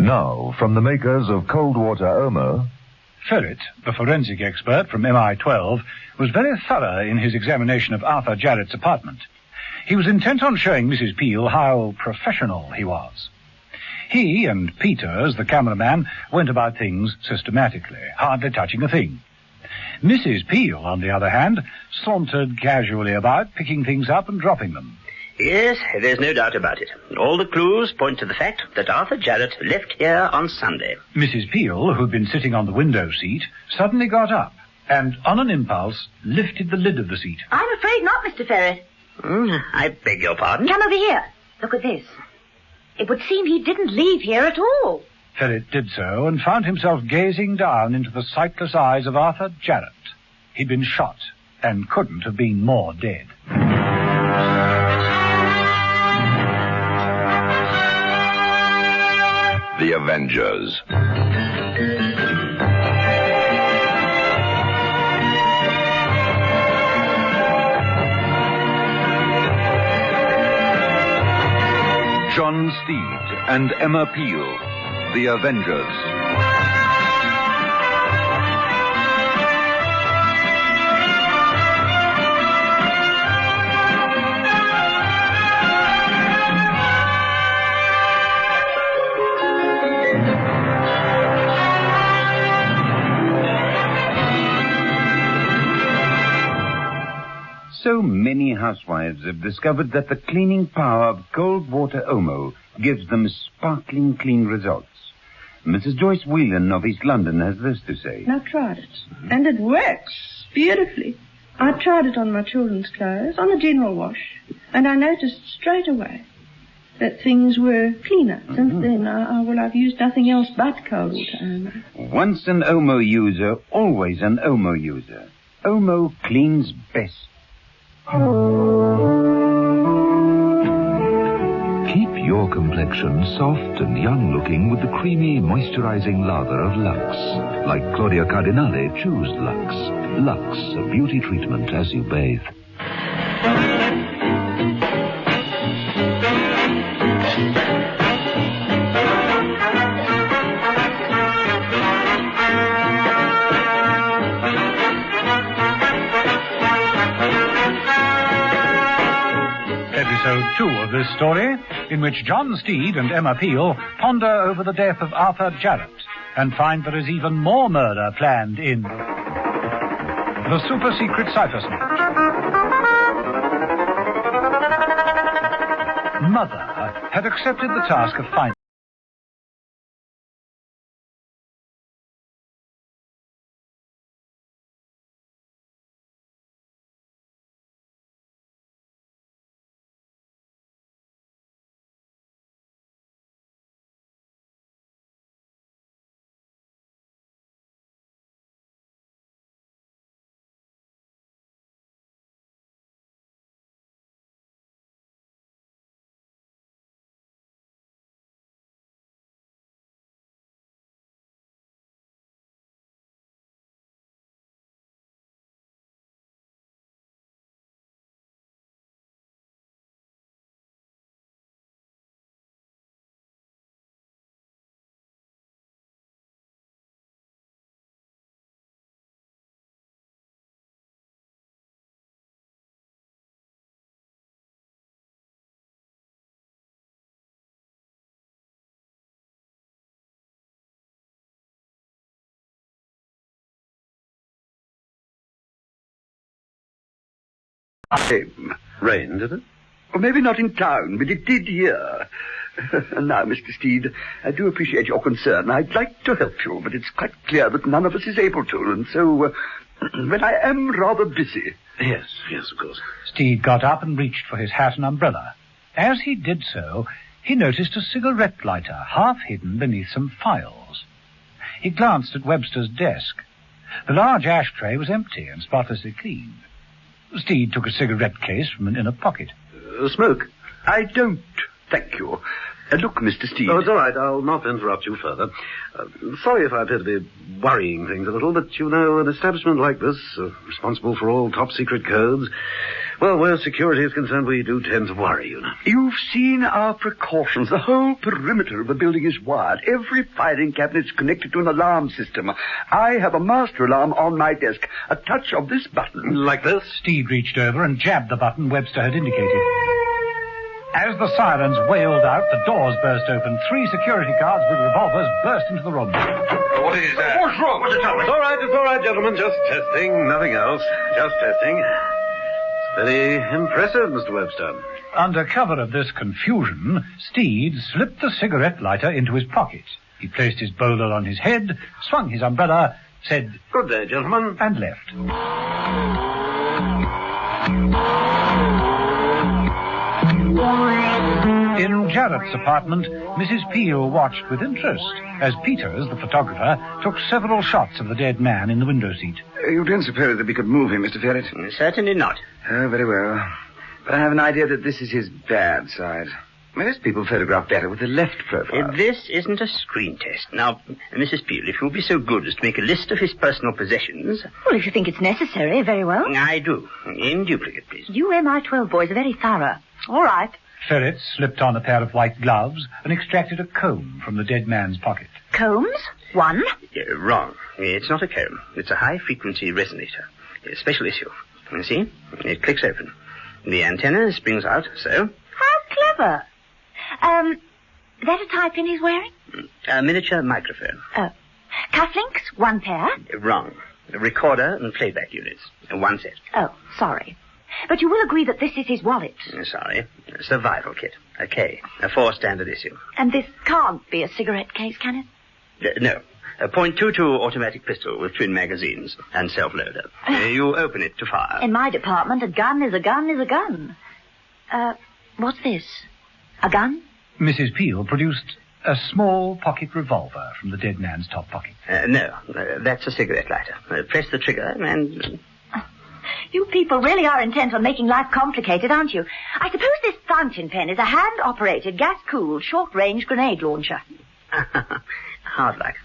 Now, from the makers of Cold Water Omo... Ferret, the forensic expert from MI12, was very thorough in his examination of Arthur Jarrett's apartment. He was intent on showing Mrs. Peel how professional he was. He and Peters, the cameraman, went about things systematically, hardly touching a thing. Mrs. Peel, on the other hand, sauntered casually about, picking things up and dropping them. Yes, there's no doubt about it. All the clues point to the fact that Arthur Jarrett left here on Sunday. Mrs. Peel, who'd been sitting on the window seat, suddenly got up and, on an impulse, lifted the lid of the seat. I'm afraid not, Mr. Ferret. I beg your pardon? Come over here. Look at this. It would seem he didn't leave here at all. Ferret did so and found himself gazing down into the sightless eyes of Arthur Jarrett. He'd been shot and couldn't have been more dead. The Avengers. John Steed and Emma Peel, The Avengers. So many housewives have discovered that the cleaning power of Cold Water Omo gives them sparkling clean results. Mrs. Joyce Whelan of East London has this to say. I tried it, and it works beautifully. I tried it on my children's clothes, on the general wash, and I noticed straight away that things were cleaner. Since then, I've used nothing else but Cold Water Omo. Once an Omo user, always an Omo user. Omo cleans best. Keep your complexion soft and young-looking with the creamy, moisturizing lather of Lux. Like Claudia Cardinale, choose Lux. Lux, a beauty treatment as you bathe. Episode 2 of this story, in which John Steed and Emma Peel ponder over the death of Arthur Jarrett and find there is even more murder planned in The Super-Secret Cyphersmith. Mother had accepted the task of finding Rain, did it? Well, maybe not in town, but it did here. And now, Mr. Steed, I do appreciate your concern. I'd like to help you, but it's quite clear that none of us is able to, and so, when I am rather busy. Yes, of course. Steed got up and reached for his hat and umbrella. As he did so, he noticed a cigarette lighter half hidden beneath some files. He glanced at Webster's desk. The large ashtray was empty and spotlessly clean. Steed took a cigarette case from an inner pocket. Smoke? I don't, thank you. Look, Mr. Steed. Oh, it's all right. I'll not interrupt you further. Sorry if I appear to be worrying things a little, but, you know, an establishment like this, responsible for all top-secret codes, Well, where security is concerned, we do tend to worry, you know. You've seen our precautions. The whole perimeter of the building is wired. Every filing cabinet is connected to an alarm system. I have a master alarm on my desk. A touch of this button. Like this? Steed reached over and jabbed the button Webster had indicated. As the sirens wailed out, the doors burst open. 3 security guards with revolvers burst into the room. What is that? What's wrong? What's the trouble? It's all right, gentlemen. Just testing. Nothing else. Just testing. It's very impressive, Mr. Webster. Under cover of this confusion, Steed slipped the cigarette lighter into his pocket. He placed his bowler on his head, swung his umbrella, said, Good day, gentlemen. and left. In Jarrett's apartment, Mrs. Peel watched with interest as Peters, the photographer, took several shots of the dead man in the window seat. You don't suppose that we could move him, Mr. Ferret? Certainly not. Oh, very well. But I have an idea that this is his bad side. Most people photograph better with the left profile. This isn't a screen test. Now, Mrs. Peel, if you'll be so good as to make a list of his personal possessions... Well, if you think it's necessary, very well. I do. In duplicate, please. You MI12 boys are very thorough. All right. Ferret slipped on a pair of white gloves and extracted a comb from the dead man's pocket. Combs? 1. Wrong. It's not a comb. It's a high-frequency resonator. A special issue. You see? It clicks open. The antenna springs out, so... How clever. That a tie-pin he's wearing? A miniature microphone. Oh. Cufflinks? 1 pair? Wrong. A recorder and playback units. 1 set. Oh, sorry. But you will agree that this is his wallet. Sorry. A survival kit. A K. A 4 standard issue. And this can't be a cigarette case, can it? No. A .22 automatic pistol with twin magazines and self-loader. You open it to fire. In my department, a gun is a gun is a gun. What's this? A gun? Mrs. Peel produced a small pocket revolver from the dead man's top pocket. No. That's a cigarette lighter. Press the trigger and... You people really are intent on making life complicated, aren't you? I suppose this fountain pen is a hand-operated, gas-cooled, short-range grenade launcher. Hard luck.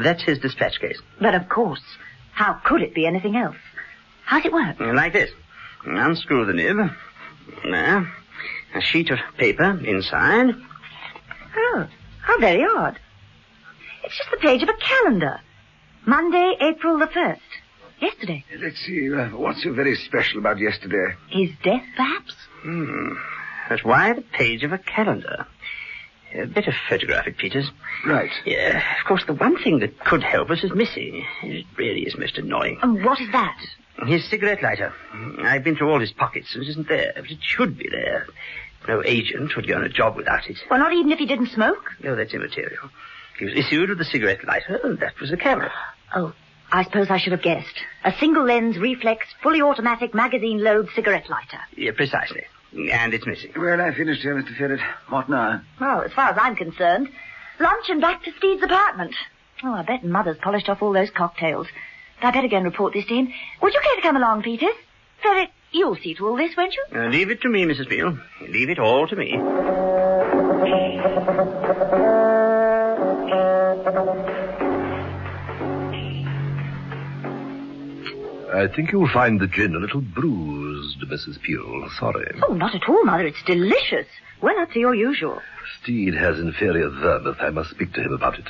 That's his dispatch case. But of course. How could it be anything else? How's it work? Like this. Unscrew the nib. There. A sheet of paper inside. Oh, how very odd. It's just the page of a calendar. Monday, April the 1st. Yesterday. Let's see, what's so very special about yesterday? His death, perhaps? That's why the page of a calendar. Better photograph it, Peters. Right. Yeah, of course, the one thing that could help us is missing. It really is most annoying. And what is that? His cigarette lighter. I've been through all his pockets, and it isn't there. But it should be there. No agent would go on a job without it. Well, not even if he didn't smoke? No, that's immaterial. He was issued with the cigarette lighter, and that was a camera. Oh, I suppose I should have guessed. A single-lens, reflex, fully automatic, magazine-load cigarette lighter. Yeah, precisely. And it's missing. Well, I finished here, Mr. Ferret. What now? Well, as far as I'm concerned, lunch and back to Steed's apartment. Oh, I bet Mother's polished off all those cocktails. I'd better go and report this to him. Would you care to come along, Peters? Ferret, you'll see to all this, won't you? Leave it to me, Mrs. Peel. Leave it all to me. I think you'll find the gin a little bruised, Mrs. Peel. Sorry. Oh, not at all, Mother. It's delicious. Well up to your usual. Steed has inferior vermouth. I must speak to him about it.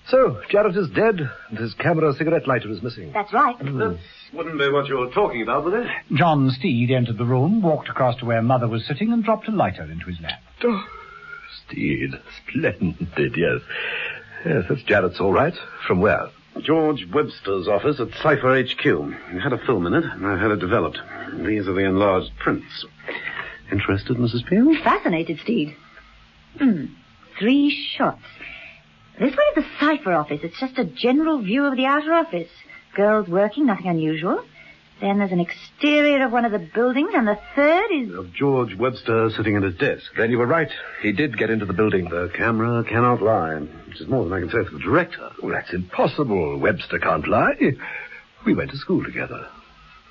So, Jarrett is dead, and his camera cigarette lighter is missing. That's right. That wouldn't be what you were talking about, would it? John Steed entered the room, walked across to where Mother was sitting, and dropped a lighter into his lap. Oh, Steed. Splendid, yes. Yes, that's Jarrett's all right. From where? George Webster's office at Cypher HQ. It had a film in it, and I've had it developed. These are the enlarged prints. Interested, Mrs. Peel? Fascinated, Steed. 3 shots. This one is the Cypher office. It's just a general view of the outer office. Girls working, nothing unusual. Then there's an exterior of one of the buildings, and the third is... Of George Webster sitting at his desk. Then you were right. He did get into the building. The camera cannot lie, which is more than I can say for the director. Well, that's impossible. Webster can't lie. We went to school together.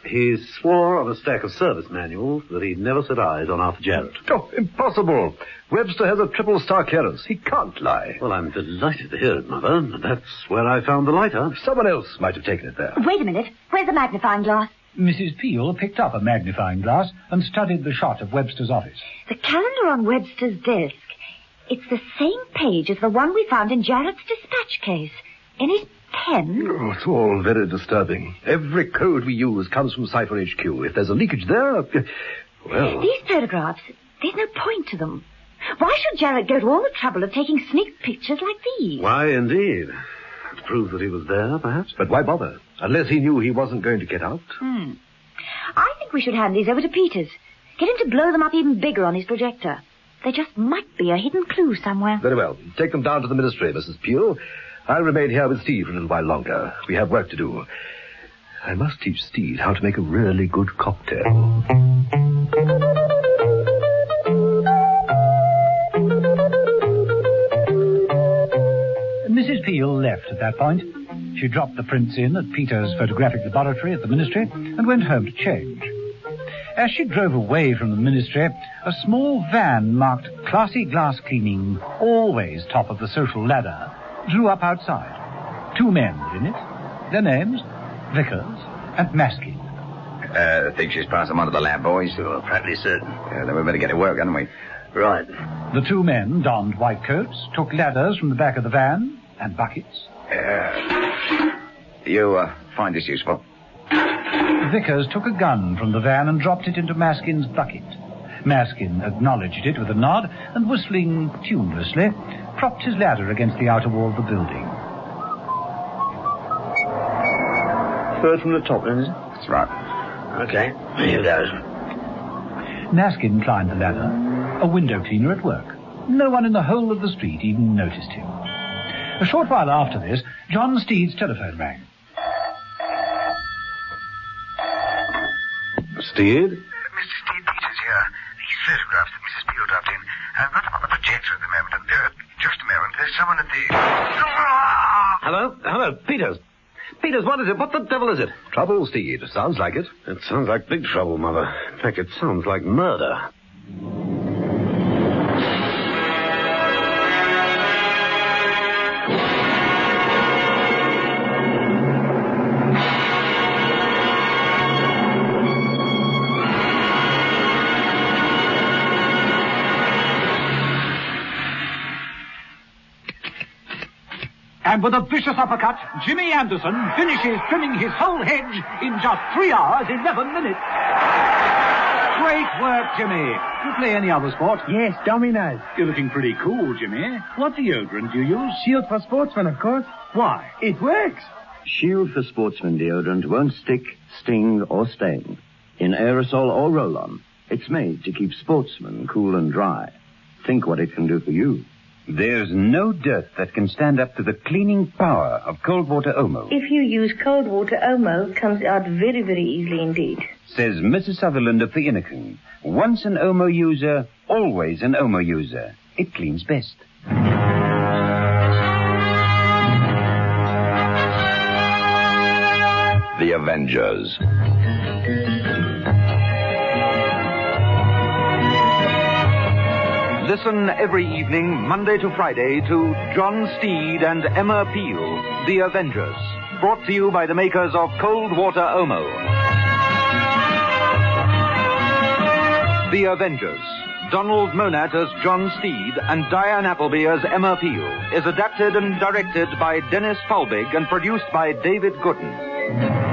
He swore on a stack of service manuals that he'd never set eyes on Arthur Jarrett. Oh, impossible. Webster has a 3-star clearance. He can't lie. Well, I'm delighted to hear it, Mother. That's where I found the lighter. Someone else might have taken it there. Wait a minute. Where's the magnifying glass? Mrs. Peel picked up a magnifying glass and studied the shot of Webster's office. The calendar on Webster's desk. It's the same page as the one we found in Jarrett's dispatch case. In his pen. Oh, it's all very disturbing. Every code we use comes from Cypher HQ. If there's a leakage there, well... These photographs, there's no point to them. Why should Jarrett go to all the trouble of taking sneak pictures like these? Why, indeed. To prove that he was there, perhaps? But why bother? Unless he knew he wasn't going to get out. I think we should hand these over to Peters. Get him to blow them up even bigger on his projector. There just might be a hidden clue somewhere. Very well. Take them down to the ministry, Mrs. Peel. I'll remain here with Steve for a little while longer. We have work to do. I must teach Steve how to make a really good cocktail. Mrs. Peel left at that point. She dropped the prints in at Peter's photographic laboratory at the ministry and went home to change. As she drove away from the ministry, a small van marked classy glass cleaning, always top of the social ladder, drew up outside. 2 men were in it. Their names, Vickers and Maskin. Think she's passed them on to the lab, boys? Well, practically certain. Then we better get to work, hadn't we? Right. The 2 men donned white coats, took ladders from the back of the van and buckets. You find this useful? Vickers took a gun from the van and dropped it into Maskin's bucket. Maskin acknowledged it with a nod and, whistling tunelessly, propped his ladder against the outer wall of the building. Third from the top, then, is it? That's right. Okay, here goes. Maskin climbed the ladder, a window cleaner at work. No one in the whole of the street even noticed him. A short while after this, John Steed's telephone rang. Steed? Mr. Steve Peters here. These photographs that Mrs. Peel dropped in, I've got them on the projector at the moment. And, just a moment. There's someone at the... Hello, Peters. Peters, what is it? What the devil is it? Trouble, Steed. Sounds like it. It sounds like big trouble, Mother. In fact, it sounds like murder. And with a vicious uppercut, Jimmy Anderson finishes trimming his whole hedge in just 3 hours, 11 minutes. Great work, Jimmy. You play any other sport? Yes, dominoes. You're looking pretty cool, Jimmy. What deodorant do you use? Shield for Sportsmen, of course. Why? It works. Shield for Sportsman deodorant won't stick, sting, or stain. In aerosol or roll-on, it's made to keep sportsmen cool and dry. Think what it can do for you. There's no dirt that can stand up to the cleaning power of cold water Omo. If you use cold water, Omo comes out very, very easily indeed. Says Mrs. Sutherland of the Inniken. Once an Omo user, always an Omo user. It cleans best. The Avengers. Listen every evening, Monday to Friday, to John Steed and Emma Peel, The Avengers. Brought to you by the makers of Cold Water Omo. The Avengers. Donald Monat as John Steed and Diane Appleby as Emma Peel is adapted and directed by Dennis Falbig and produced by David Gooden.